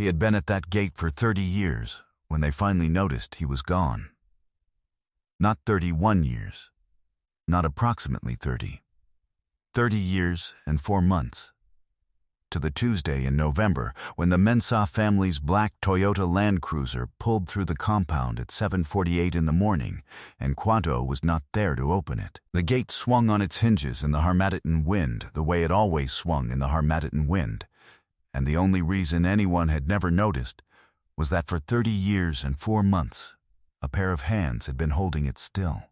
He had been at that gate for 30 years when they finally noticed he was gone. Not 31 years, not approximately 30. 30 years and 4 months. To the Tuesday in November when the Mensah family's black Toyota Land Cruiser pulled through the compound at 7:48 in the morning, and Quado was not there to open it. The gate swung on its hinges in the Harmattan wind the way it always swung in the Harmattan wind, and the only reason anyone had never noticed was that for 30 years and 4 months, a pair of hands had been holding it still.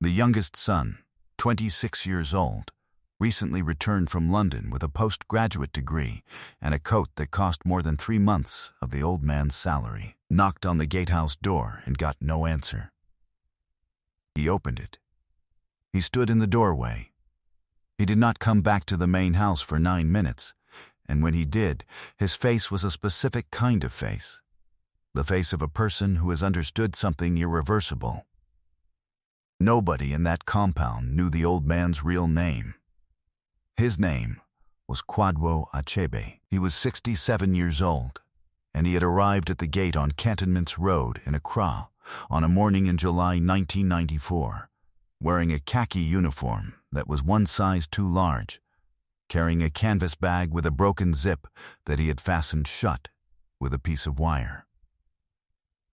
The youngest son, 26 years old, recently returned from London with a postgraduate degree and a coat that cost more than 3 months of the old man's salary, knocked on the gatehouse door and got no answer. He opened it. He stood in the doorway. He did not come back to the main house for 9 minutes, and when he did, his face was a specific kind of face. The face of a person who has understood something irreversible. Nobody in that compound knew the old man's real name. His name was Quadwo Achebe. He was 67 years old, and he had arrived at the gate on Cantonments Road in Accra on a morning in July 1994, wearing a khaki uniform that was 1 size too large, carrying a canvas bag with a broken zip that he had fastened shut with a piece of wire.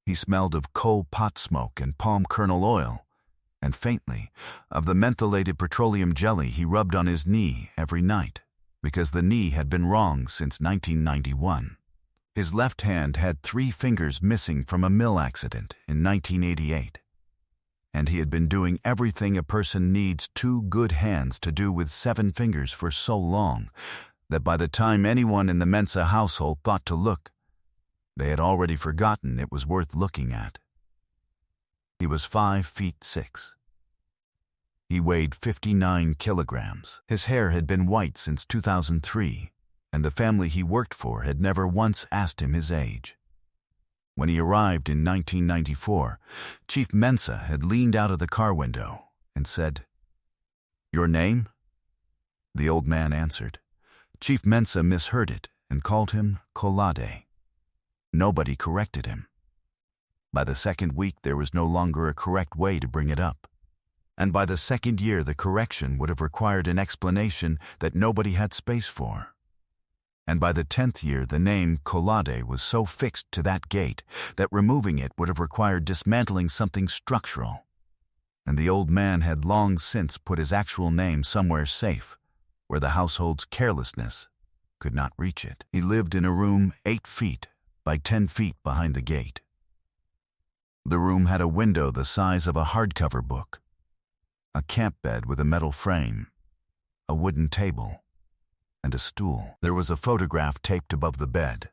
He smelled of coal pot smoke and palm kernel oil, and faintly, of the mentholated petroleum jelly he rubbed on his knee every night, because the knee had been wrong since 1991. His left hand had 3 fingers missing from a mill accident in 1988, and he had been doing everything a person needs 2 good hands to do with 7 fingers for so long that by the time anyone in the Mensah household thought to look, they had already forgotten it was worth looking at. He was 5 feet 6. He weighed 59 kilograms. His hair had been white since 2003, and the family he worked for had never once asked him his age. When he arrived in 1994, Chief Mensah had leaned out of the car window and said, "Your name?" The old man answered. Chief Mensah misheard it and called him Kolade. Nobody corrected him. By the second week, there was no longer a correct way to bring it up. And by the second year, the correction would have required an explanation that nobody had space for. And by the 10th year, the name Kolade was so fixed to that gate that removing it would have required dismantling something structural. And the old man had long since put his actual name somewhere safe, where the household's carelessness could not reach it. He lived in a room 8 feet by 10 feet behind the gate. The room had a window the size of a hardcover book, a camp bed with a metal frame, a wooden table, and a stool. There was a photograph taped above the bed,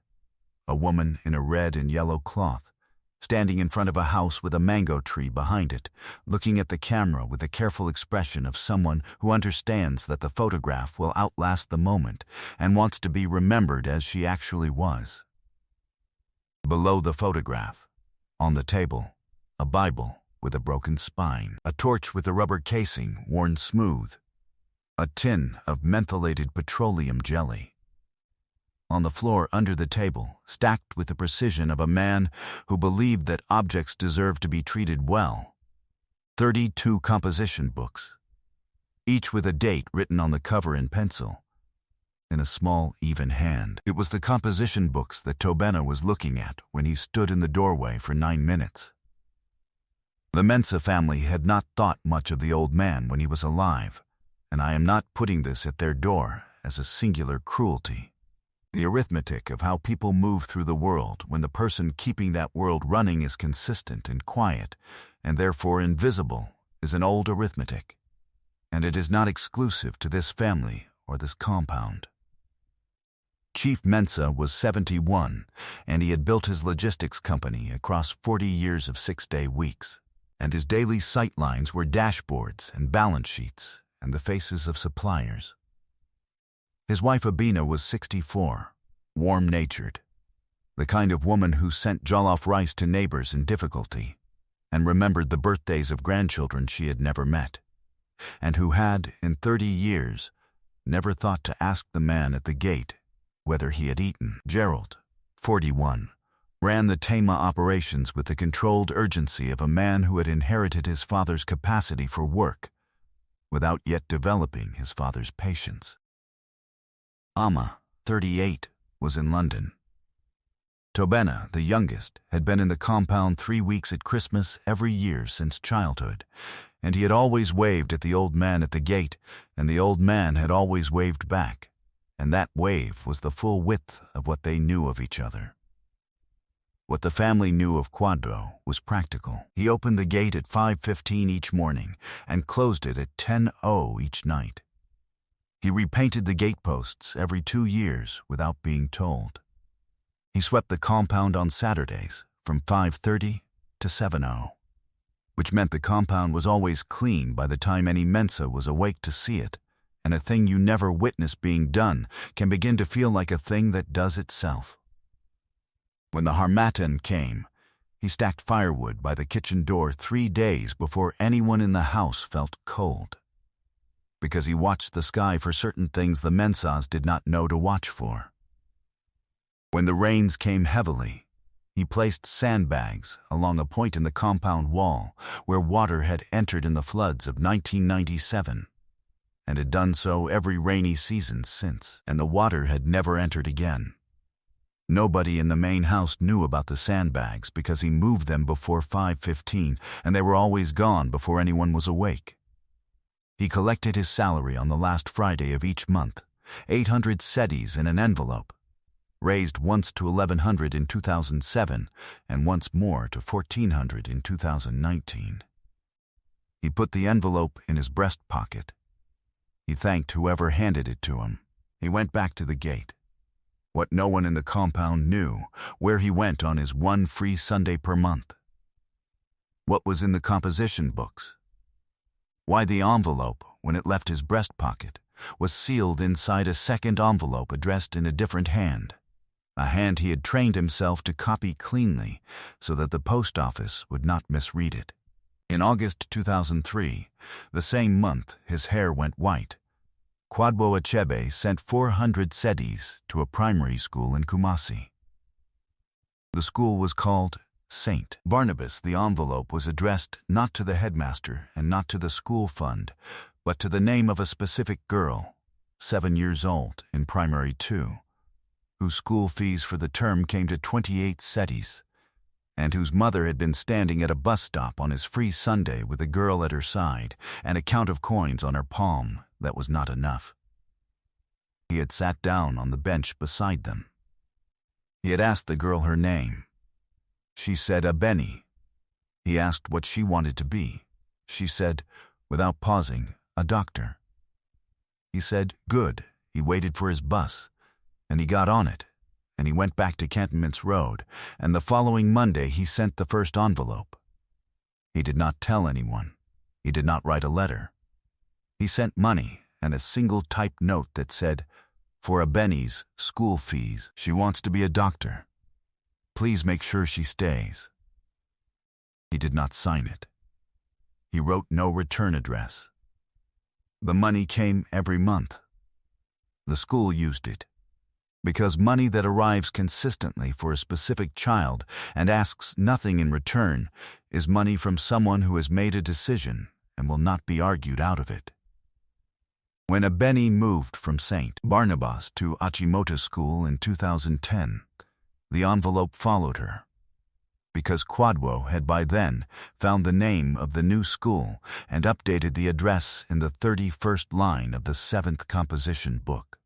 a woman in a red and yellow cloth, standing in front of a house with a mango tree behind it, looking at the camera with the careful expression of someone who understands that the photograph will outlast the moment and wants to be remembered as she actually was. Below the photograph, on the table, a Bible with a broken spine, a torch with a rubber casing worn smooth, a tin of mentholated petroleum jelly. On the floor under the table, stacked with the precision of a man who believed that objects deserved to be treated well, 32 composition books, each with a date written on the cover in pencil, in a small, even hand. It was the composition books that Tobena was looking at when he stood in the doorway for 9 minutes. The Mensah family had not thought much of the old man when he was alive, and I am not putting this at their door as a singular cruelty. The arithmetic of how people move through the world when the person keeping that world running is consistent and quiet, and therefore invisible, is an old arithmetic, and it is not exclusive to this family or this compound. Chief Mensah was 71, and he had built his logistics company across 40 years of 6-day weeks, and his daily sight lines were dashboards and balance sheets and the faces of suppliers. His wife Abina was 64, warm-natured, the kind of woman who sent jollof rice to neighbors in difficulty and remembered the birthdays of grandchildren she had never met, and who had, in 30 years, never thought to ask the man at the gate whether he had eaten. Gerald, 41, ran the Tama operations with the controlled urgency of a man who had inherited his father's capacity for work, without yet developing his father's patience. Amma, 38, was in London. Tobena, the youngest, had been in the compound 3 weeks at Christmas every year since childhood, and he had always waved at the old man at the gate, and the old man had always waved back, and that wave was the full width of what they knew of each other. What the family knew of Quadro was practical. He opened the gate at 5:15 each morning and closed it at 10:00 each night. He repainted the gateposts every 2 years without being told. He swept the compound on Saturdays from 5:30 to 7:00, which meant the compound was always clean by the time any Mensa was awake to see it, and a thing you never witness being done can begin to feel like a thing that does itself. When the Harmattan came, he stacked firewood by the kitchen door 3 days before anyone in the house felt cold, because he watched the sky for certain things the Mensas did not know to watch for. When the rains came heavily, he placed sandbags along a point in the compound wall where water had entered in the floods of 1997, and had done so every rainy season since, and the water had never entered again. Nobody in the main house knew about the sandbags because he moved them before 5:15, and they were always gone before anyone was awake. He collected his salary on the last Friday of each month, 800 cedis in an envelope, raised once to 1,100 in 2007 and once more to 1,400 in 2019. He put the envelope in his breast pocket. He thanked whoever handed it to him. He went back to the gate. What no one in the compound knew, where he went on his one free Sunday per month. What was in the composition books. Why the envelope, when it left his breast pocket, was sealed inside a second envelope addressed in a different hand, a hand he had trained himself to copy cleanly so that the post office would not misread it. In August 2003, the same month his hair went white, Quadro Achebe sent 400 cedis to a primary school in Kumasi. The school was called St. Barnabas. The envelope was addressed not to the headmaster and not to the school fund, but to the name of a specific girl, 7 years old, in primary 2, whose school fees for the term came to 28 cedis, and whose mother had been standing at a bus stop on his free Sunday with a girl at her side and a count of coins on her palm that was not enough. He had sat down on the bench beside them. He had asked the girl her name. She said Abeni. He asked what she wanted to be. She said, without pausing, a doctor. He said, good. He waited for his bus, and he got on it, and he went back to Cantonments Road, and the following Monday he sent the first envelope. He did not tell anyone. He did not write a letter. He sent money and a single typed note that said, for Abeni's school fees, she wants to be a doctor. Please make sure she stays. He did not sign it. He wrote no return address. The money came every month. The school used it, because money that arrives consistently for a specific child and asks nothing in return is money from someone who has made a decision and will not be argued out of it. When Abeni moved from St. Barnabas to Achimota School in 2010, the envelope followed her, because Quadro had by then found the name of the new school and updated the address in the 31st line of the 7th composition book.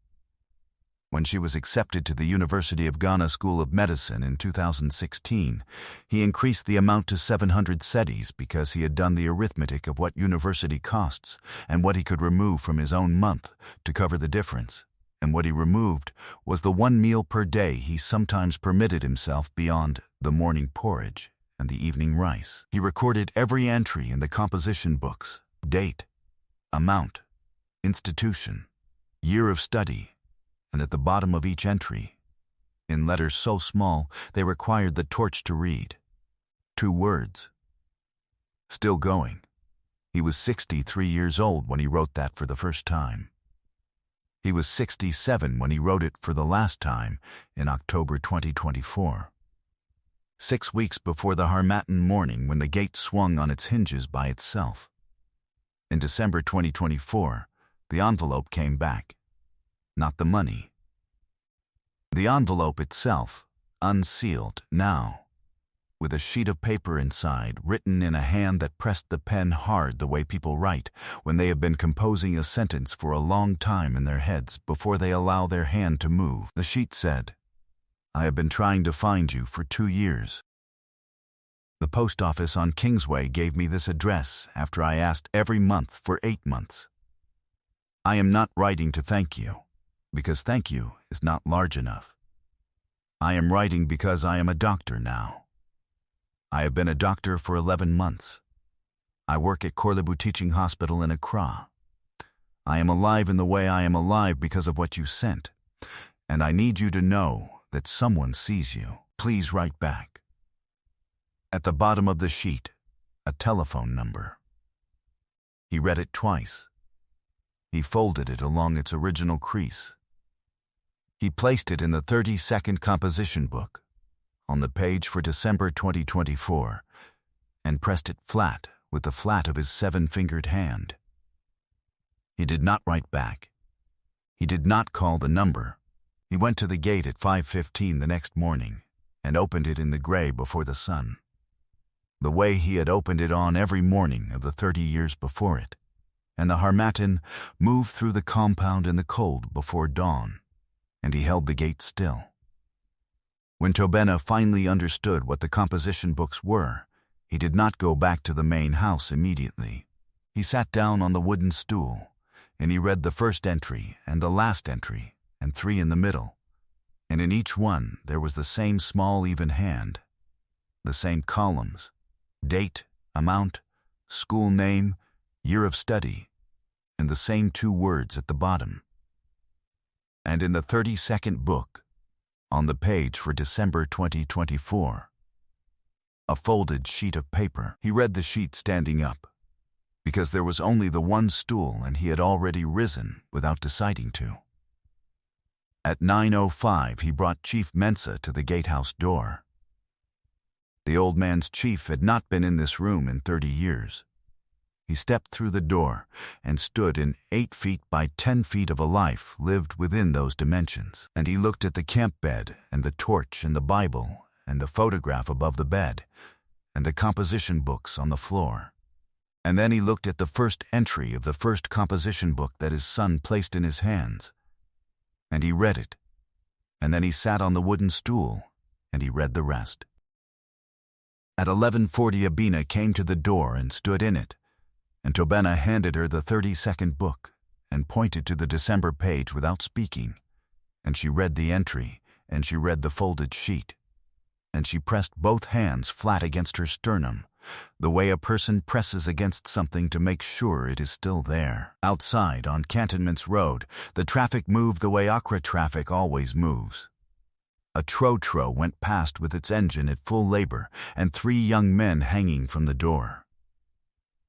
When she was accepted to the University of Ghana School of Medicine in 2016, he increased the amount to 700 cedis because he had done the arithmetic of what university costs and what he could remove from his own month to cover the difference, and what he removed was the 1 meal per day he sometimes permitted himself beyond the morning porridge and the evening rice. He recorded every entry in the composition books, date, amount, institution, year of study, and at the bottom of each entry, in letters so small they required the torch to read, 2 words. Still going. He was 63 years old when he wrote that for the first time. He was 67 when he wrote it for the last time in October 2024. 6 weeks before the Harmattan morning when the gate swung on its hinges by itself. In December 2024, the envelope came back. Not the money. The envelope itself, unsealed now, with a sheet of paper inside written in a hand that pressed the pen hard the way people write when they have been composing a sentence for a long time in their heads before they allow their hand to move. The sheet said, "I have been trying to find you for 2 years. The post office on Kingsway gave me this address after I asked every month for 8 months. I am not writing to thank you, because thank you is not large enough. I am writing because I am a doctor now. I have been a doctor for 11 months. I work at Corlebu Teaching Hospital in Accra. I am alive in the way I am alive because of what you sent, and I need you to know that someone sees you. Please write back." At the bottom of the sheet, a telephone number. He read it twice. He folded it along its original crease. He placed it in the 30-second composition book, on the page for December 2024, and pressed it flat with the flat of his 7-fingered hand. He did not write back. He did not call the number. He went to the gate at 5:15 the next morning and opened it in the gray before the sun, the way he had opened it on every morning of the 30 years before it, and the Harmattan moved through the compound in the cold before dawn, and he held the gate still. When Tobena finally understood what the composition books were, he did not go back to the main house immediately. He sat down on the wooden stool, and he read the first entry and the last entry and 3 in the middle, and in each one there was the same small even hand, the same columns, date, amount, school name, year of study, and the same 2 words at the bottom. And in the 30-second book, on the page for December 2024, a folded sheet of paper. He read the sheet standing up, because there was only the one stool and he had already risen without deciding to. At 9:05 he brought Chief Mensah to the gatehouse door. The old man's chief had not been in this room in 30 years. He stepped through the door and stood in 8 feet by 10 feet of a life lived within those dimensions. And he looked at the camp bed and the torch and the Bible and the photograph above the bed and the composition books on the floor. And then he looked at the first entry of the first composition book that his son placed in his hands. And he read it. And then he sat on the wooden stool and he read the rest. At 11:40 Abina came to the door and stood in it, and Tobena handed her the 30-second book and pointed to the December page without speaking, and she read the entry, and she read the folded sheet, and she pressed both hands flat against her sternum, the way a person presses against something to make sure it is still there. Outside, on Cantonments Road, the traffic moved the way Accra traffic always moves. A tro-tro went past with its engine at full labor, and 3 young men hanging from the door.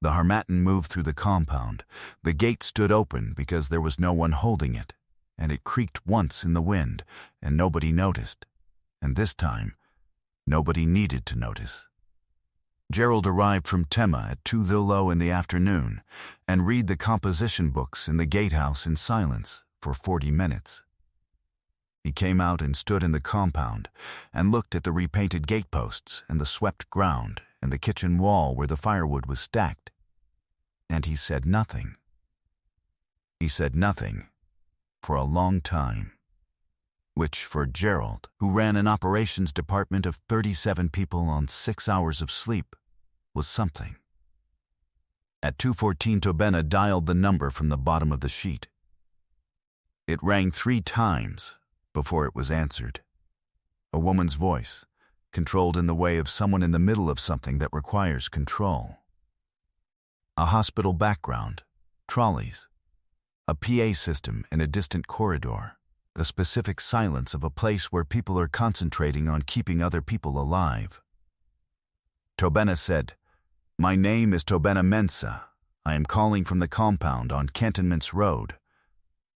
The Harmattan moved through the compound. The gate stood open because there was no one holding it, and it creaked once in the wind, and nobody noticed. And this time, nobody needed to notice. Gerald arrived from Tema at 2:00 in the afternoon and read the composition books in the gatehouse in silence for 40 minutes. He came out and stood in the compound and looked at the repainted gateposts and the swept ground and the kitchen wall where the firewood was stacked. And he said nothing. He said nothing for a long time, which for Gerald, who ran an operations department of 37 people on 6 hours of sleep, was something. At 2:14 Tobena dialed the number from the bottom of the sheet. It rang 3 times before it was answered. A woman's voice, controlled in the way of someone in the middle of something that requires control. A hospital background, trolleys, a PA system in a distant corridor, the specific silence of a place where people are concentrating on keeping other people alive. Tobena said, "My name is Tobena Mensah. I am calling from the compound on Cantonments Road.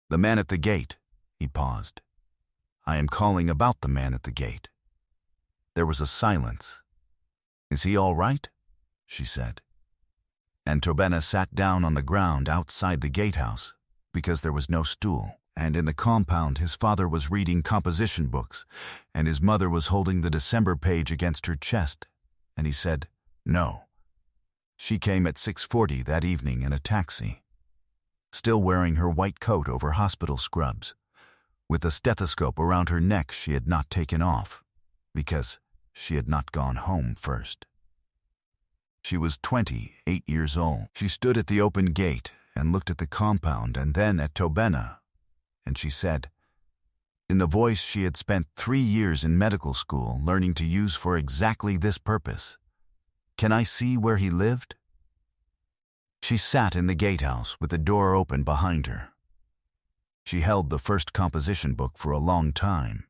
The man at the gate, he paused. I am calling about the man at the gate. There was a silence. Is he all right? She said. And Tobena sat down on the ground outside the gatehouse because there was no stool. And in the compound his father was reading composition books, and his mother was holding the December page against her chest, and he said, no. She came at 6:40 that evening in a taxi, still wearing her white coat over hospital scrubs, with a stethoscope around her neck she had not taken off, because she had not gone home first. She was 28 years old. She stood at the open gate and looked at the compound and then at Tobena, and she said, in the voice she had spent 3 years in medical school learning to use for exactly this purpose, can I see where he lived? She sat in the gatehouse with the door open behind her. She held the first composition book for a long time.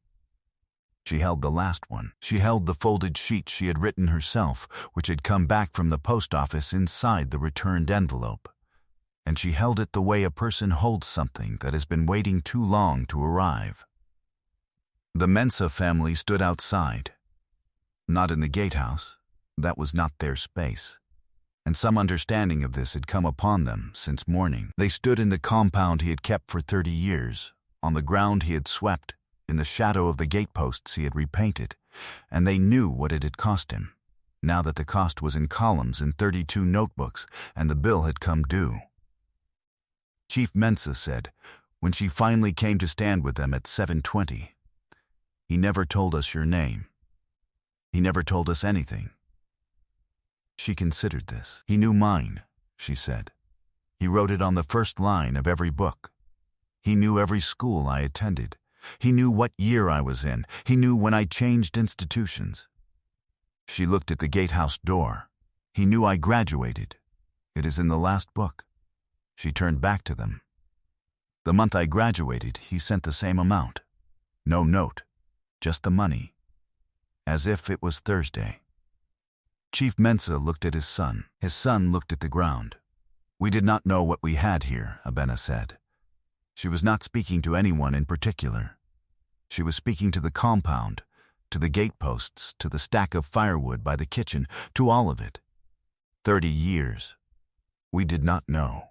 She held the last one. She held the folded sheet she had written herself, which had come back from the post office inside the returned envelope. And she held it the way a person holds something that has been waiting too long to arrive. The Mensa family stood outside. Not in the gatehouse. That was not their space. And some understanding of this had come upon them since morning. They stood in the compound he had kept for 30 years, on the ground he had swept, in the shadow of the gateposts he had repainted, and they knew what it had cost him, now that the cost was in columns in 32 notebooks and the bill had come due. Chief Mensa said, when she finally came to stand with them at 7:20, he never told us your name. He never told us anything. She considered this. He knew mine, she said. He wrote it on the first line of every book. He knew every school I attended. He knew what year I was in. He knew when I changed institutions. She looked at the gatehouse door. He knew I graduated. It is in the last book. She turned back to them. The month I graduated, he sent the same amount. No note, just the money. As if it was Thursday. Chief Mensa looked at his son. His son looked at the ground. We did not know what we had here, Abena said. She was not speaking to anyone in particular. She was speaking to the compound, to the gateposts, to the stack of firewood by the kitchen, to all of it. 30 years. We did not know.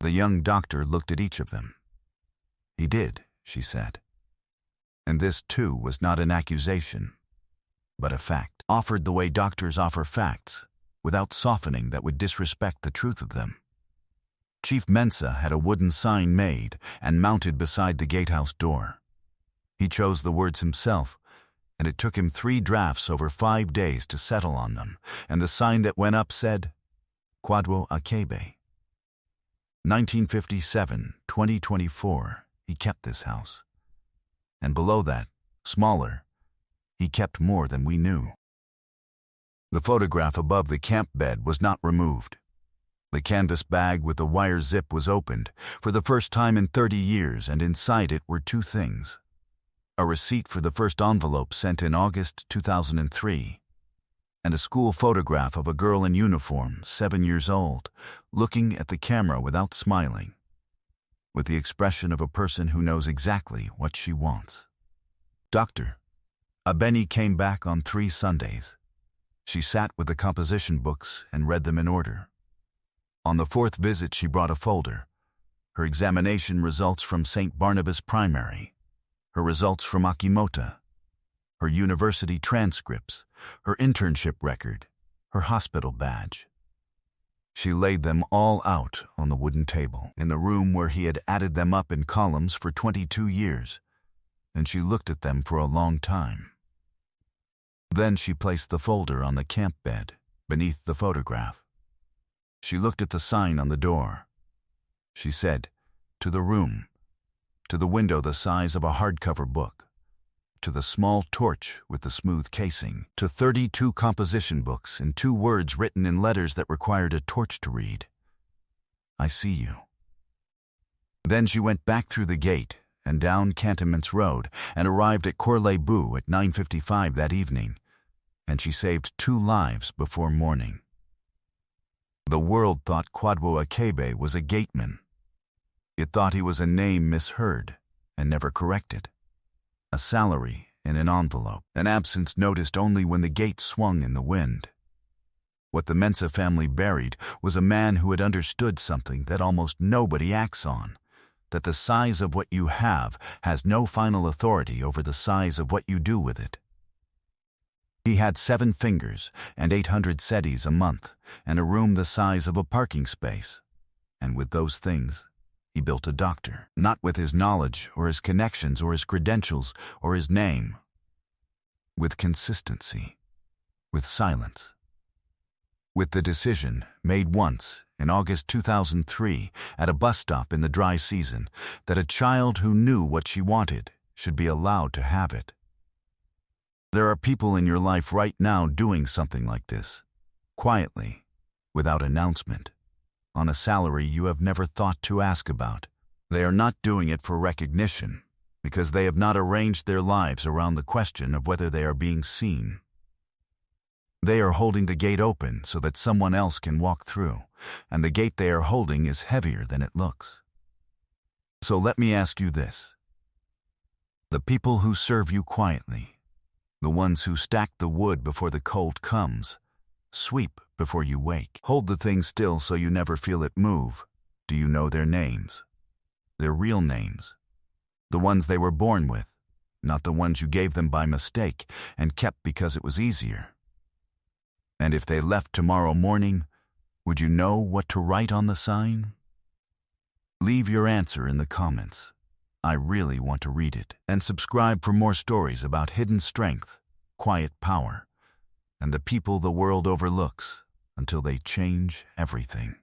The young doctor looked at each of them. He did, she said. And this, too, was not an accusation, but a fact, offered the way doctors offer facts, without softening that would disrespect the truth of them. Chief Mensa had a wooden sign made and mounted beside the gatehouse door. He chose the words himself, and it took him 3 drafts over 5 days to settle on them, and the sign that went up said, Kwadwo Akebe. 1957, 2024, he kept this house. And below that, smaller, he kept more than we knew. The photograph above the camp bed was not removed. The canvas bag with the wire zip was opened for the first time in 30 years, and inside it were 2 things. A receipt for the first envelope sent in August 2003, and a school photograph of a girl in uniform, 7 years old, looking at the camera without smiling, with the expression of a person who knows exactly what she wants. Doctor, Abeni came back on 3 Sundays. She sat with the composition books and read them in order. On the 4th visit she brought a folder, her examination results from St. Barnabas Primary, her results from Akimota, her university transcripts, her internship record, her hospital badge. She laid them all out on the wooden table in the room where he had added them up in columns for 22 years, and she looked at them for a long time. Then she placed the folder on the camp bed, beneath the photograph. She looked at the sign on the door. She said, to the room, to the window the size of a hardcover book, to the small torch with the smooth casing, to 32 composition books and 2 words written in letters that required a torch to read. I see you. Then she went back through the gate and down Cantonments Road and arrived at Corlebu at 9:55 that evening, and she saved 2 lives before morning. The world thought Kwadwo Akebe was a gateman. It thought he was a name misheard and never corrected. A salary in an envelope, an absence noticed only when the gate swung in the wind. What the Mensa family buried was a man who had understood something that almost nobody acts on, that the size of what you have has no final authority over the size of what you do with it. He had 7 fingers and 800 cedis a month and a room the size of a parking space. And with those things, he built a doctor, not with his knowledge or his connections or his credentials or his name, with consistency, with silence. With the decision, made once, in August 2003, at a bus stop in the dry season, that a child who knew what she wanted should be allowed to have it. There are people in your life right now doing something like this, quietly, without announcement, on a salary you have never thought to ask about. They are not doing it for recognition, because they have not arranged their lives around the question of whether they are being seen. They are holding the gate open so that someone else can walk through, and the gate they are holding is heavier than it looks. So let me ask you this. The people who serve you quietly, the ones who stack the wood before the cold comes, sweep before you wake, hold the thing still so you never feel it move, do you know their names? Their real names. The ones they were born with, not the ones you gave them by mistake and kept because it was easier. And if they left tomorrow morning, would you know what to write on the sign? Leave your answer in the comments. I really want to read it. And subscribe for more stories about hidden strength, quiet power, and the people the world overlooks until they change everything.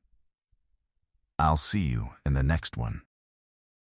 I'll see you in the next one.